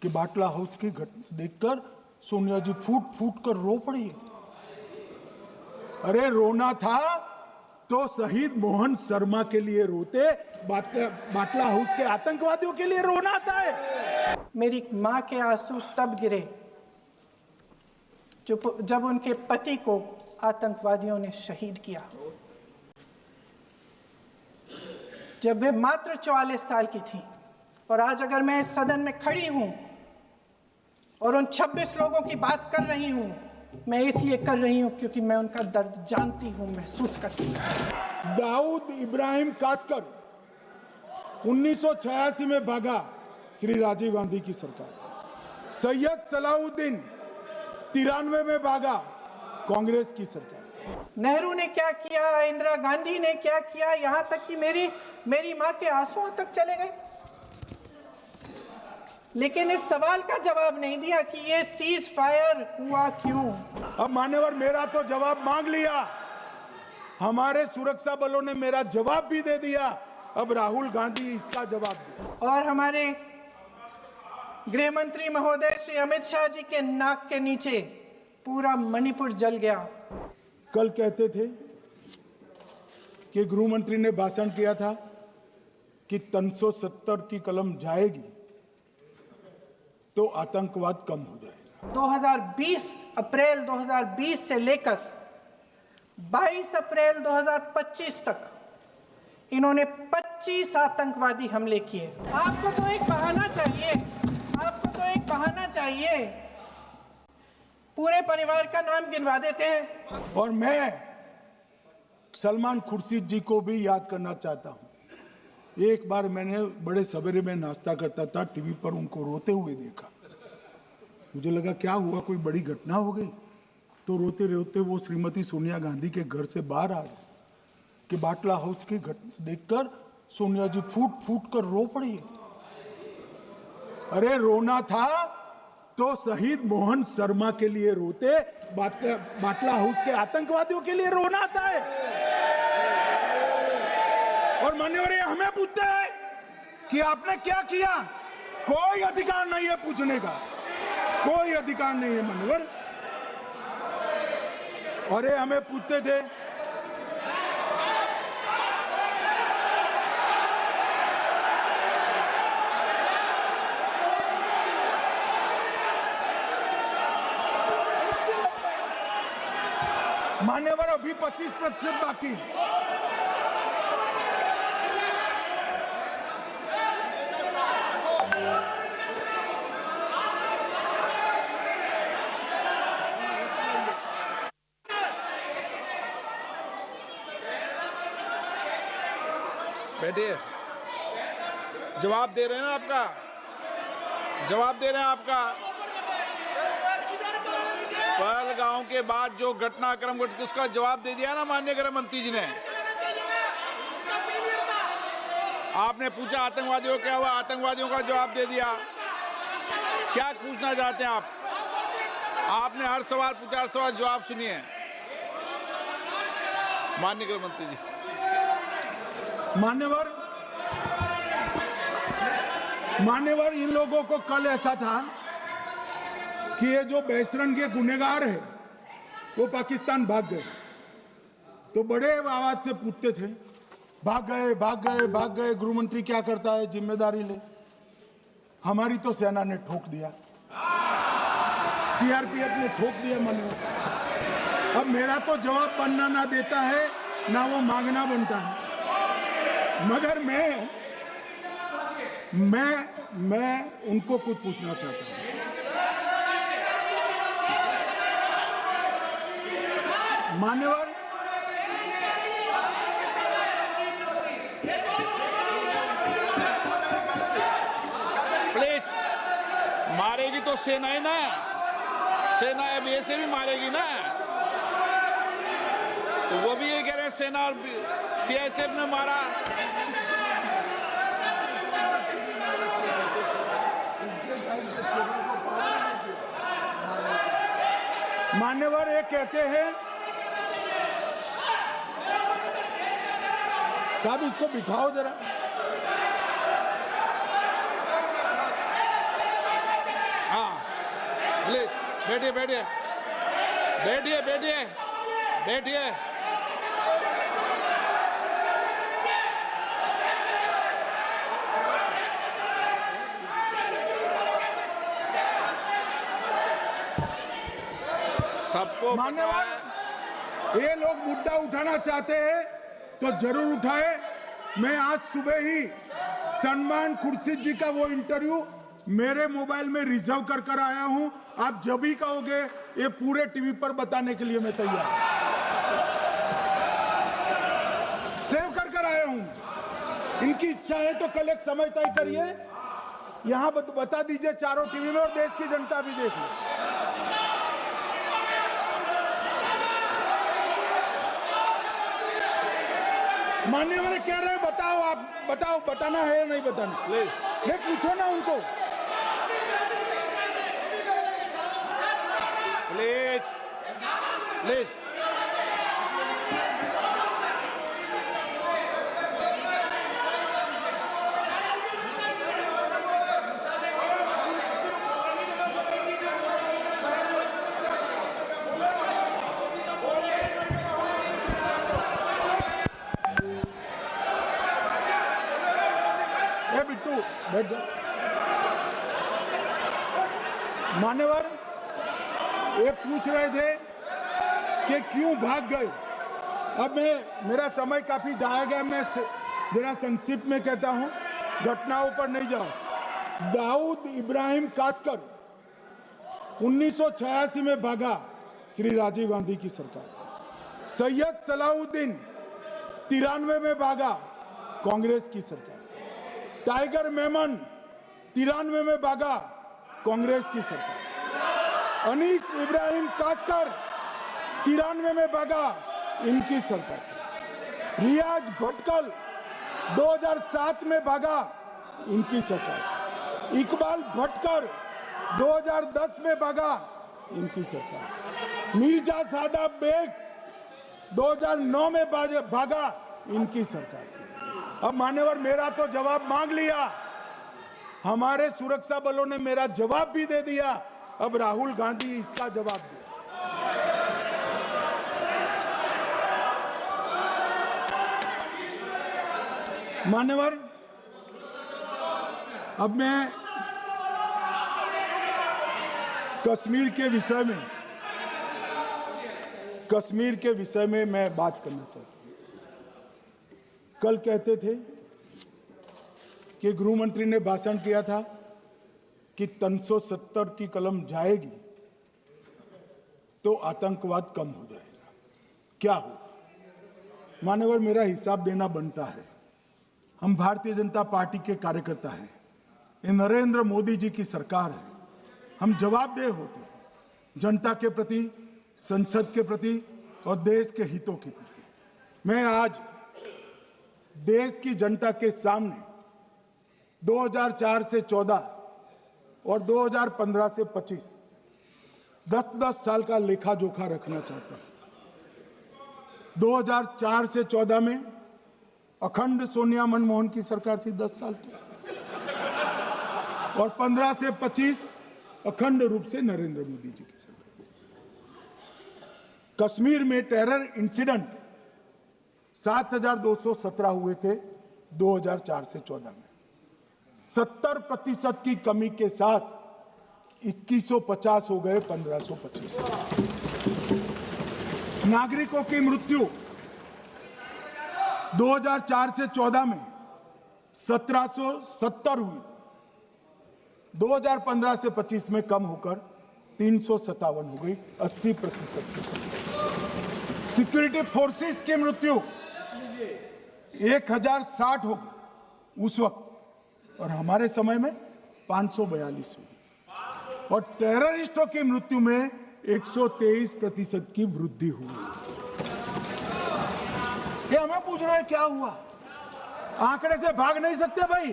कि बाटला हाउस की घटना देखकर सोनिया जी फूट फूट कर रो पड़ी। अरे रोना था तो शहीद मोहन शर्मा के लिए रोते, बाटला हाउस के आतंकवादियों के लिए रोना आता है। मेरी मां के आंसू तब गिरे जब उनके पति को आतंकवादियों ने शहीद किया, जब वे मात्र 44 साल की थी। और आज अगर मैं इस सदन में खड़ी हूं और उन 26 लोगों की बात कर रही हूं, मैं इसलिए कर रही हूं क्योंकि मैं उनका दर्द जानती हूं, महसूस करती हूं। दाऊद इब्राहिम कासकर 1986 में भागा श्री राजीव गांधी की सरकार। सैयद सलाउद्दीन 93 में भागा कांग्रेस की सरकार। नेहरू ने क्या किया, इंदिरा गांधी ने क्या किया, यहां तक कि मेरी मां के आंसुओं तक चले गए, लेकिन इस सवाल का जवाब नहीं दिया कि ये सीज फायर हुआ क्यों। अब मान्यवर मेरा तो जवाब मांग लिया, हमारे सुरक्षा बलों ने मेरा जवाब भी दे दिया, अब राहुल गांधी इसका जवाब दे। और हमारे गृह मंत्री महोदय श्री अमित शाह जी के नाक के नीचे पूरा मणिपुर जल गया। कल कहते थे कि गृह मंत्री ने भाषण किया था कि 370 की कलम जाएगी तो आतंकवाद कम हो जाएगा। अप्रैल 2020 से लेकर 22 अप्रैल 2025 तक इन्होंने 25 आतंकवादी हमले किए। आपको तो एक बहाना चाहिए, आपको तो एक बहाना चाहिए। पूरे परिवार का नाम गिनवा देते हैं। और मैं सलमान खुर्शीद जी को भी याद करना चाहता हूं। एक बार मैंने बड़े सवेरे में नाश्ता करता था, टीवी पर उनको रोते हुए देखा। मुझे लगा क्या हुआ, कोई बड़ी घटना हो गई। तो रोते रोते वो श्रीमती सोनिया गांधी के घर से बाहर आ गए कि बाटला हाउस की घटना देखकर सोनिया जी फूट फूट कर रो पड़ी। अरे रोना था तो शहीद मोहन शर्मा के लिए रोते, बाटला हाउस के आतंकवादियों के लिए रोना आता है। और मान्यवर हमें पूछते हैं कि आपने क्या किया, कोई अधिकार नहीं है पूछने का, कोई अधिकार नहीं है मान्यवर। और ये हमें पूछते थे मान्यवर अभी 25% बाकी। बैठिए, जवाब दे रहे हैं ना, आपका जवाब दे रहे हैं। आपका पहलगांव के बाद जो घटनाक्रम घटित उसका जवाब दे दिया ना माननीय गृह मंत्री जी ने। आपने पूछा आतंकवादियों क्या हुआ, आतंकवादियों का जवाब दे दिया। क्या पूछना चाहते हैं आप? आपने हर सवाल पूछा, हर सवाल जवाब सुनिए माननीय गृह मंत्री जी। मान्यवर इन लोगों को कल ऐसा था कि ये जो बेसरन के गुनहगार है वो पाकिस्तान भाग गए, तो बड़े आवाज से पूछते थे भाग गए भाग गए भाग गए, गृह मंत्री क्या करता है, जिम्मेदारी ले। हमारी तो सेना ने ठोक दिया, सीआरपीएफ ने ठोक दिया मान्यवर। अब मेरा तो जवाब बनना ना देता है ना वो मांगना बनता है, मगर मैं उनको कुछ पूछना चाहता हूं। मान्यवर प्लीज, मारेगी तो सेना ही ना, सेना अब ऐसे भी मारेगी ना, तो वो भी ये कह रहे हैं सेना और सीआईएसएफ ने मारा। मान्यवर ये कहते हैं, साहब इसको बिठाओ जरा। बैठिए बैठिए बैठिए बैठिए बैठिए। सबको पता मान्यवर, है। ये लोग मुद्दा उठाना चाहते हैं तो जरूर उठाए। मैं आज सुबह ही सलमान खुर्शीद जी का वो इंटरव्यू मेरे मोबाइल में रिजर्व कर आया हूं। आप जब भी कहोगे ये पूरे टीवी पर बताने के लिए मैं तैयार हूं। सेव कर आया हूं। इनकी इच्छा है तो कल एक समय तय करिए, यहां बता दीजिए चारों टीवी में, और देश की जनता भी देख ले। मान्यवर कह रहे हैं बताओ, आप बताओ, बताना है या नहीं बताना? ले पूछो ना उनको। Please please. बिट्टू बैठ जाओ। मान्यवर ये पूछ रहे थे कि क्यों भाग गए। अब मेरा समय काफी जाएगा, मैं जरा संक्षिप्त में कहता हूं, घटनाओं पर नहीं जाऊं। दाऊद इब्राहिम कासकर 1986 में भागा, श्री राजीव गांधी की सरकार। सैयद सलाउद्दीन 93 में भागा, कांग्रेस की सरकार। टाइगर मेमन 93 में भागा, कांग्रेस की सरकार। अनीस इब्राहिम कासकर 93 में भागा, इनकी सरकार। रियाज भटकल 2007 में भागा, इनकी सरकार। इकबाल भटकर 2010 में भागा, इनकी सरकार। मिर्जा सादाब बेग 2009 में भागा, इनकी सरकार। अब मान्यवर मेरा तो जवाब मांग लिया, हमारे सुरक्षा बलों ने मेरा जवाब भी दे दिया, अब राहुल गांधी इसका जवाब दे। मान्यवर अब मैं कश्मीर के विषय में मैं बात करना चाहता हूं। कल कहते थे कि गृह मंत्री ने भाषण किया था कि 370 की कलम जाएगी तो आतंकवाद कम हो जाएगा। क्या हुआ? मान्यवर मेरा हिसाब देना बनता है। हम भारतीय जनता पार्टी के कार्यकर्ता हैं, ये नरेंद्र मोदी जी की सरकार है, हम जवाबदेह होते हैं जनता के प्रति, संसद के प्रति और देश के हितों के प्रति। मैं आज देश की जनता के सामने 2004 से 14 और 2015 से 25 10-10 साल का लेखा जोखा रखना चाहता हूं। 2004 से 14 में अखंड सोनिया मनमोहन की सरकार थी 10 साल की, और 15 से 25 अखंड रूप से नरेंद्र मोदी जी की सरकार। कश्मीर में टेरर इंसिडेंट 7,217 हुए थे 2004 से 14 में। 70% की कमी के साथ 2150 हो गए 1525। नागरिकों की मृत्यु 2004 से 14 में 1770 हुई, 2015 से 25 में कम होकर 357 हो गई, 80%। सिक्योरिटी फोर्सेस की मृत्यु 1060 हो गई उस वक्त, और हमारे समय में 542 हुई, और टेररिस्टों की मृत्यु में 123% की वृद्धि हुई। ये हमें पूछ रहे हैं क्या हुआ? आंकड़े से भाग नहीं सकते भाई,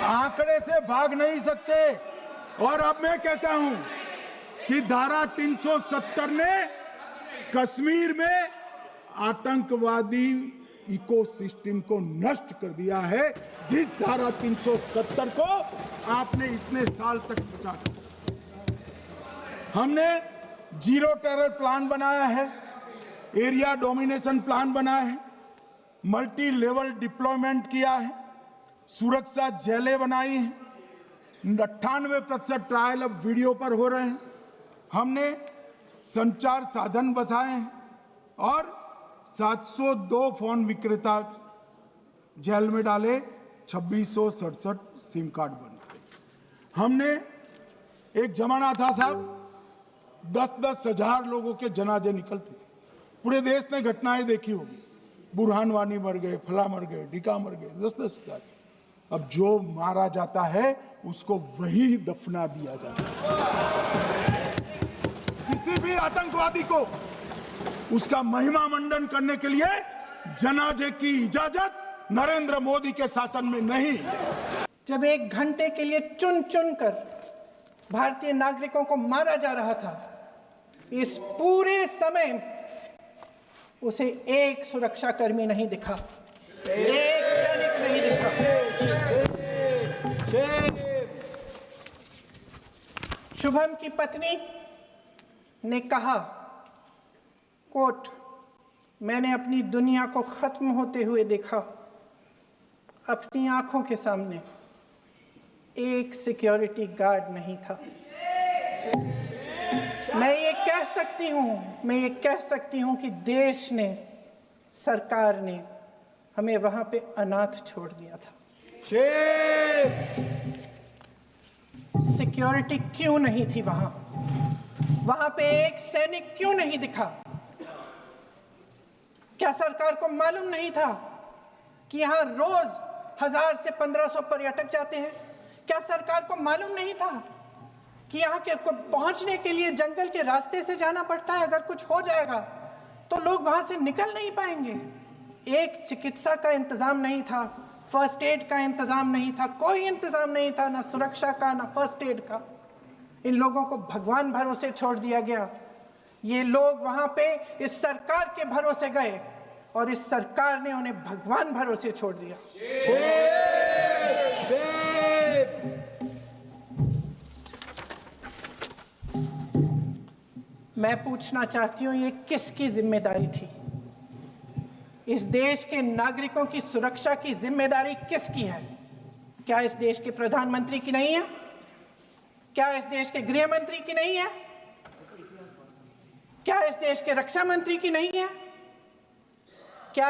आंकड़े से भाग नहीं सकते। और अब मैं कहता हूं कि धारा 370 ने कश्मीर में आतंकवादी इकोसिस्टम को नष्ट कर दिया है, जिस धारा 370 को आपने इतने साल तक बचा। हमने जीरो टेरर प्लान बनाया है, एरिया डोमिनेशन प्लान बनाया है, मल्टी लेवल डिप्लॉयमेंट किया है, सुरक्षा जेलें बनाई हैं, 98% ट्रायल अब वीडियो पर हो रहे हैं। हमने संचार साधन बसाए हैं और 702 फोन विक्रेता जेल में डाले, 2667 सिम कार्ड बन गए। हमने एक जमाना था साहब, 10-10 हजार लोगों के जनाजे निकलते थे। पूरे देश ने घटनाएं देखी होगी, बुरहान वानी मर गए, फला मर गए, ढिका मर गए, 10-10 हजार। अब जो मारा जाता है उसको वही दफना दिया जाता है। किसी भी आतंकवादी को उसका महिमा मंडन करने के लिए जनाजे की इजाजत नरेंद्र मोदी के शासन में नहीं। जब 1 घंटे के लिए चुन चुन कर भारतीय नागरिकों को मारा जा रहा था, इस पूरे समय उसे एक सुरक्षाकर्मी नहीं दिखा, एक सैनिक नहीं दिखा। शुभम की पत्नी ने कहा, कोट, मैंने अपनी दुनिया को खत्म होते हुए देखा, अपनी आंखों के सामने एक सिक्योरिटी गार्ड नहीं था। मैं ये कह सकती हूं कि देश ने, सरकार ने हमें वहां पे अनाथ छोड़ दिया था। सिक्योरिटी क्यों नहीं थी वहां पे एक सैनिक क्यों नहीं दिखा? क्या सरकार को मालूम नहीं था कि यहां रोज 1000 से 1500 पर्यटक जाते हैं? क्या सरकार को मालूम नहीं था कि यहाँ के पहुंचने के लिए जंगल के रास्ते से जाना पड़ता है? अगर कुछ हो जाएगा तो लोग वहां से निकल नहीं पाएंगे। एक चिकित्सा का इंतजाम नहीं था, फर्स्ट एड का इंतजाम नहीं था, कोई इंतजाम नहीं था, ना सुरक्षा का ना फर्स्ट एड का। इन लोगों को भगवान भरोसे छोड़ दिया गया। ये लोग वहां पे इस सरकार के भरोसे गए और इस सरकार ने उन्हें भगवान भरोसे छोड़ दिया। मैं पूछना चाहती हूं, ये किसकी जिम्मेदारी थी? इस देश के नागरिकों की सुरक्षा की जिम्मेदारी किसकी है? क्या इस देश के प्रधानमंत्री की नहीं है? क्या इस देश के गृह मंत्री की नहीं है? क्या इस देश के रक्षा मंत्री की नहीं है? क्या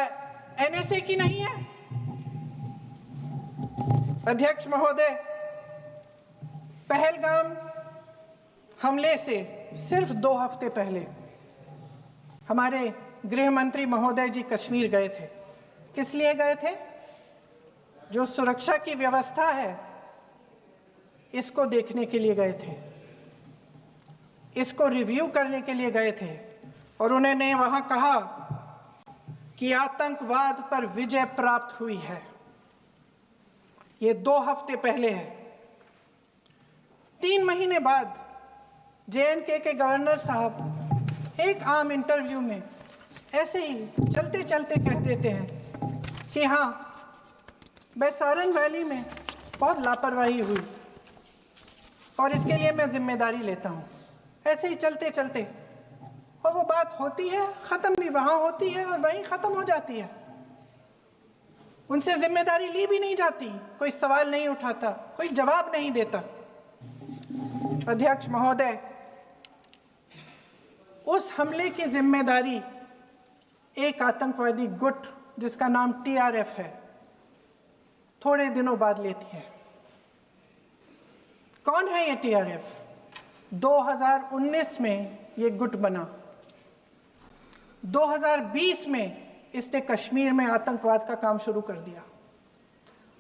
एनएसए की नहीं है? अध्यक्ष महोदय, पहलगाम हमले से सिर्फ 2 हफ्ते पहले हमारे गृह मंत्री महोदय जी कश्मीर गए थे। किस लिए गए थे? जो सुरक्षा की व्यवस्था है इसको देखने के लिए गए थे, इसको रिव्यू करने के लिए गए थे और उन्होंने वहां कहा कि आतंकवाद पर विजय प्राप्त हुई है। ये 2 हफ्ते पहले है। 3 महीने बाद JNK के गवर्नर साहब एक आम इंटरव्यू में ऐसे ही चलते चलते कह देते हैं कि हाँ, बैसारन वैली में बहुत लापरवाही हुई और इसके लिए मैं जिम्मेदारी लेता हूँ। ऐसे ही चलते चलते, और वो बात होती है, ख़त्म भी वहाँ होती है और वहीं ख़त्म हो जाती है। उनसे जिम्मेदारी ली भी नहीं जाती, कोई सवाल नहीं उठाता, कोई जवाब नहीं देता। अध्यक्ष महोदय, उस हमले की जिम्मेदारी एक आतंकवादी गुट जिसका नाम TRF है थोड़े दिनों बाद लेती है। कौन है ये TRF? 2019 में ये गुट बना। 2020 में इसने कश्मीर में आतंकवाद का काम शुरू कर दिया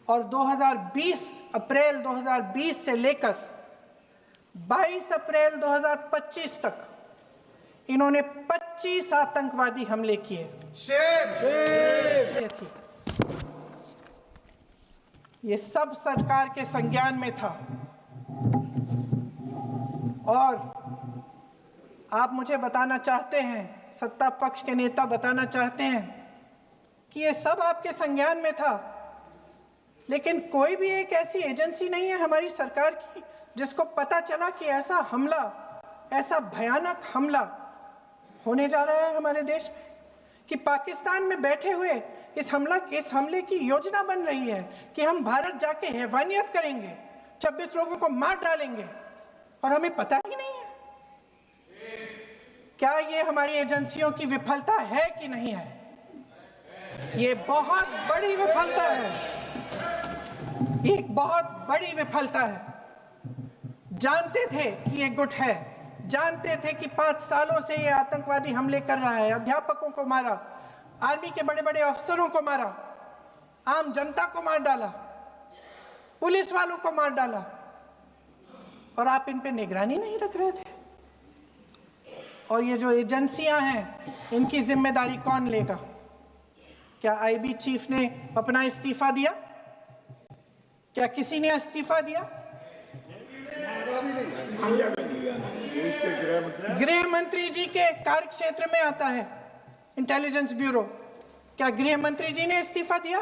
और 2020 अप्रैल 2020 से लेकर 22 अप्रैल 2025 तक इन्होंने 25 आतंकवादी हमले किए। ये सब सरकार के संज्ञान में था और आप मुझे बताना चाहते हैं, सत्ता पक्ष के नेता बताना चाहते हैं कि ये सब आपके संज्ञान में था, लेकिन कोई भी एक ऐसी एजेंसी नहीं है हमारी सरकार की जिसको पता चला कि ऐसा हमला ऐसा भयानक हमला होने जा रहा है हमारे देश में कि पाकिस्तान में बैठे हुए इस हमले की योजना बन रही है कि हम भारत जाके हैवानियत करेंगे, 26 लोगों को मार डालेंगे और हमें पता ही नहीं है। क्या ये हमारी एजेंसियों की विफलता है कि नहीं है? ये बहुत बड़ी विफलता है, ये एक बहुत बड़ी विफलता है। जानते थे कि ये गुट है, जानते थे कि 5 सालों से ये आतंकवादी हमले कर रहा है, अध्यापकों को मारा, आर्मी के बड़े बड़े अफसरों को मारा, आम जनता को मार डाला, पुलिस वालों को मार डाला, और आप इन पे निगरानी नहीं रख रहे थे। और ये जो एजेंसियां हैं, इनकी जिम्मेदारी कौन लेगा? क्या आईबी चीफ ने अपना इस्तीफा दिया? क्या किसी ने इस्तीफा दिया? गृह मंत्री जी के कार्य क्षेत्र में आता है इंटेलिजेंस ब्यूरो। क्या गृह मंत्री जी ने इस्तीफा दिया?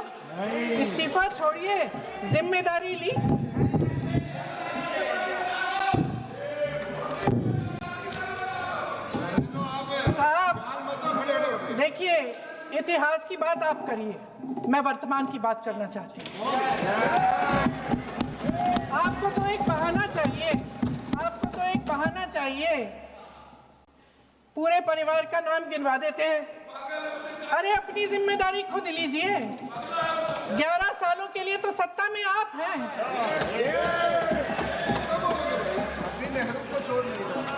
इस्तीफा छोड़िए, जिम्मेदारी ली। साहब देखिए, इतिहास की बात आप करिए, मैं वर्तमान की बात करना चाहती हूँ। आपको तो एक बहाना चाहिए, आपको तो एक बहाना चाहिए। पूरे परिवार का नाम गिनवा देते हैं। अरे अपनी जिम्मेदारी खुद लीजिए। 11 सालों के लिए तो सत्ता में आप हैं। नेहरू को छोड़ नहीं रहा।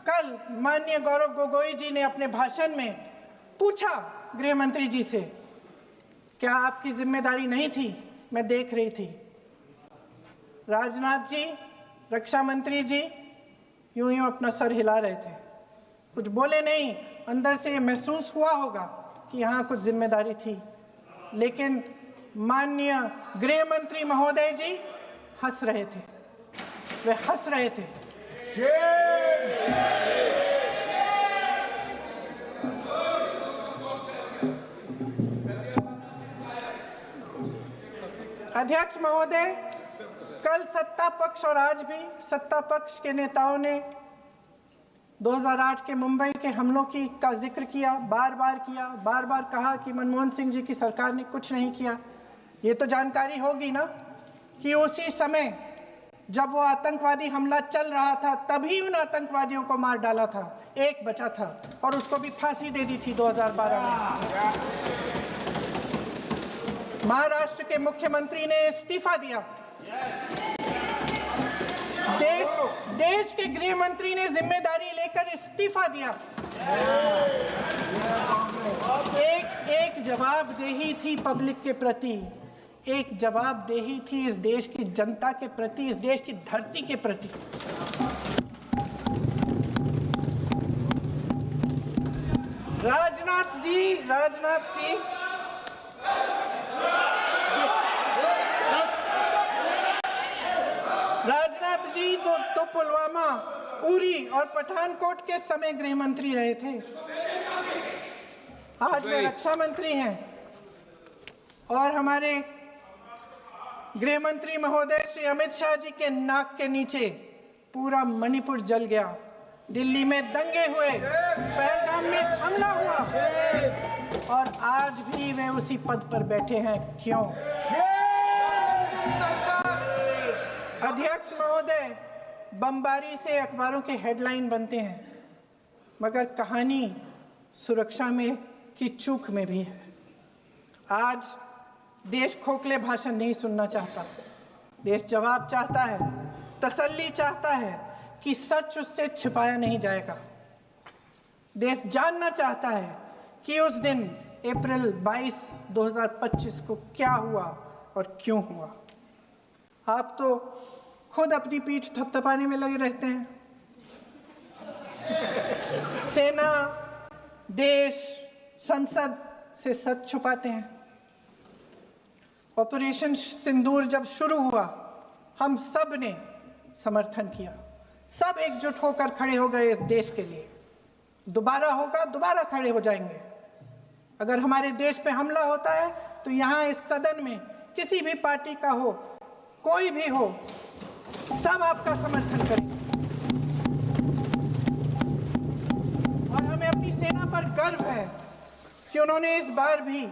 कल माननीय गौरव गोगोई जी ने अपने भाषण में पूछा गृह मंत्री जी से, क्या आपकी जिम्मेदारी नहीं थी? मैं देख रही थी। राजनाथ जी, रक्षा मंत्री जी यूं यूं अपना सर हिला रहे थे, कुछ बोले नहीं। अंदर से ये महसूस हुआ होगा कि यहाँ कुछ जिम्मेदारी थी, लेकिन माननीय गृह मंत्री महोदय जी हंस रहे थे, वे हंस रहे थे। अध्यक्ष महोदय, कल सत्ता पक्ष और आज भी सत्ता पक्ष के नेताओं ने 2008 के मुंबई के हमलों का जिक्र किया, बार बार कहा कि मनमोहन सिंह जी की सरकार ने कुछ नहीं किया। ये तो जानकारी होगी ना कि उसी समय जब वो आतंकवादी हमला चल रहा था, तभी उन आतंकवादियों को मार डाला था। एक बचा था और उसको भी फांसी दे दी थी 2012 में। महाराष्ट्र के मुख्यमंत्री ने इस्तीफा दिया। देश के गृह मंत्री ने जिम्मेदारी लेकर इस्तीफा दिया। एक जवाबदेही थी पब्लिक के प्रति, एक जवाबदेही थी इस देश की जनता के प्रति, इस देश की धरती के प्रति। राजनाथ जी तो पुलवामा, उरी और पठानकोट के समय गृह मंत्री रहे थे। आज वे रक्षा मंत्री हैं और हमारे गृह मंत्री महोदय श्री अमित शाह जी के नाक के नीचे पूरा मणिपुर जल गया, दिल्ली में दंगे हुए, पहलगाम में हमला हुआ और आज भी वे उसी पद पर बैठे हैं। क्यों? अध्यक्ष महोदय, बमबारी से अखबारों के हेडलाइन बनते हैं, मगर कहानी सुरक्षा में की चूक में भी है। आज देश खोखले भाषण नहीं सुनना चाहता, देश जवाब चाहता है, तसल्ली चाहता है कि सच उससे छिपाया नहीं जाएगा। देश जानना चाहता है कि उस दिन अप्रैल 22, 2025 को क्या हुआ और क्यों हुआ। आप तो खुद अपनी पीठ थपथपाने में लगे रहते हैं। सेना, देश, संसद से सच छुपाते हैं। ऑपरेशन सिंदूर जब शुरू हुआ, हम सब ने समर्थन किया, सब एकजुट होकर खड़े हो गए इस देश के लिए। दोबारा होगा, दोबारा खड़े हो जाएंगे। अगर हमारे देश पे हमला होता है तो यहाँ इस सदन में किसी भी पार्टी का हो, कोई भी हो, सब आपका समर्थन करेंगे और हमें अपनी सेना पर गर्व है कि उन्होंने इस बार भी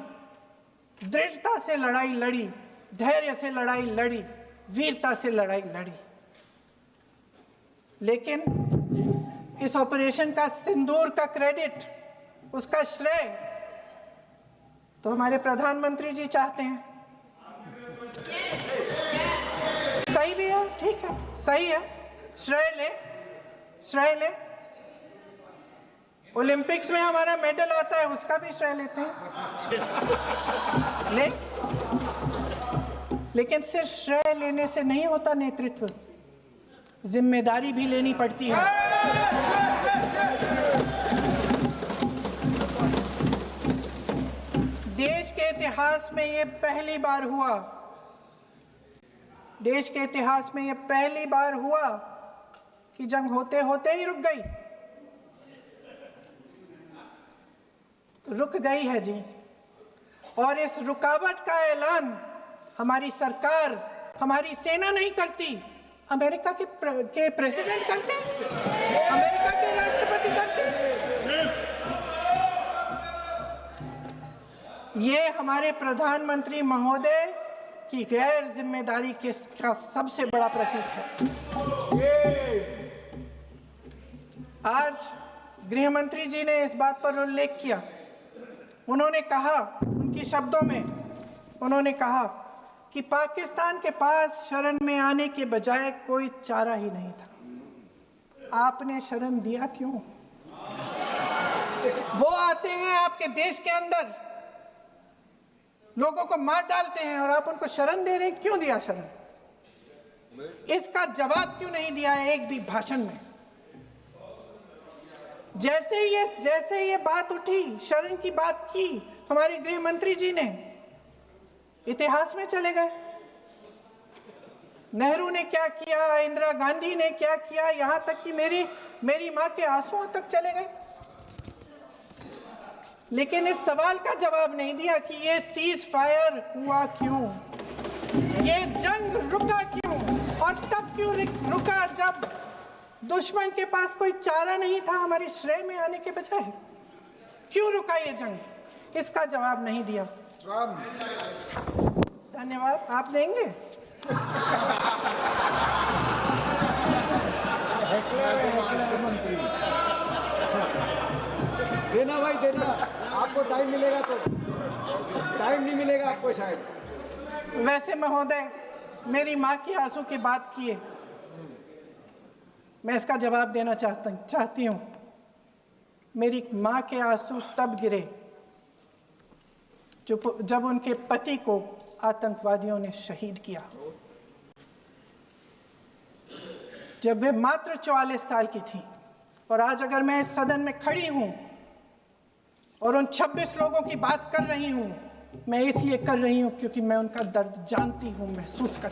दृढ़ता से लड़ाई लड़ी, धैर्य से लड़ाई लड़ी, वीरता से लड़ाई लड़ी। लेकिन इस ऑपरेशन का सिंदूर का क्रेडिट, उसका श्रेय तो हमारे प्रधानमंत्री जी चाहते हैं। सही भी है, ठीक है, सही है, श्रेय ले। ओलंपिक्स में हमारा मेडल आता है, उसका भी श्रेय लेते हैं, लेकिन सिर्फ श्रेय लेने से नहीं होता नेतृत्व, जिम्मेदारी भी लेनी पड़ती है। देश के इतिहास में ये पहली बार हुआ, देश के इतिहास में ये पहली बार हुआ कि जंग होते होते ही रुक गई है जी। और इस रुकावट का ऐलान हमारी सरकार, हमारी सेना नहीं करती, अमेरिका के प्रेसिडेंट करते हैं, अमेरिका के राष्ट्रपति करते हैं। ये हमारे प्रधानमंत्री महोदय की गैर जिम्मेदारी का सबसे बड़ा प्रतीक है। आज गृह मंत्री जी ने इस बात पर उल्लेख किया। उन्होंने कहा, उनके शब्दों में उन्होंने कहा कि पाकिस्तान के पास शरण में आने के बजाय कोई चारा ही नहीं था। आपने शरण दिया क्यों? वो आते हैं आपके देश के अंदर, लोगों को मार डालते हैं और आप उनको शरण दे रहे हैं। क्यों दिया शरण? इसका जवाब क्यों नहीं दिया है एक भी भाषण में? जैसे ये बात उठी, शरण की बात की, हमारे गृह मंत्री जी ने इतिहास में चले गए। नेहरू ने क्या किया, इंदिरा गांधी ने क्या किया, यहां तक कि मेरी मां के आंसुओं तक चले गए। लेकिन इस सवाल का जवाब नहीं दिया कि ये सीज फायर हुआ क्यों, ये जंग रुका क्यों, और तब क्यों रुका जब दुश्मन के पास कोई चारा नहीं था हमारे श्रेय में आने के बजाय। क्यों रुका ये जंग? इसका जवाब नहीं दिया। धन्यवाद। आप देंगे? देना भाई देना, आपको टाइम मिलेगा तो। टाइम नहीं मिलेगा आपको शायद। वैसे महोदय, मेरी माँ की आंसू की बात किए, मैं इसका जवाब देना चाहती हूँ। मेरी माँ के आंसू तब गिरे जब उनके पति को आतंकवादियों ने शहीद किया, जब वे मात्र 44 साल की थी। और आज अगर मैं इस सदन में खड़ी हूं और उन 26 लोगों की बात कर रही हूं, मैं इसलिए कर रही हूं क्योंकि मैं उनका दर्द जानती हूं, महसूस कर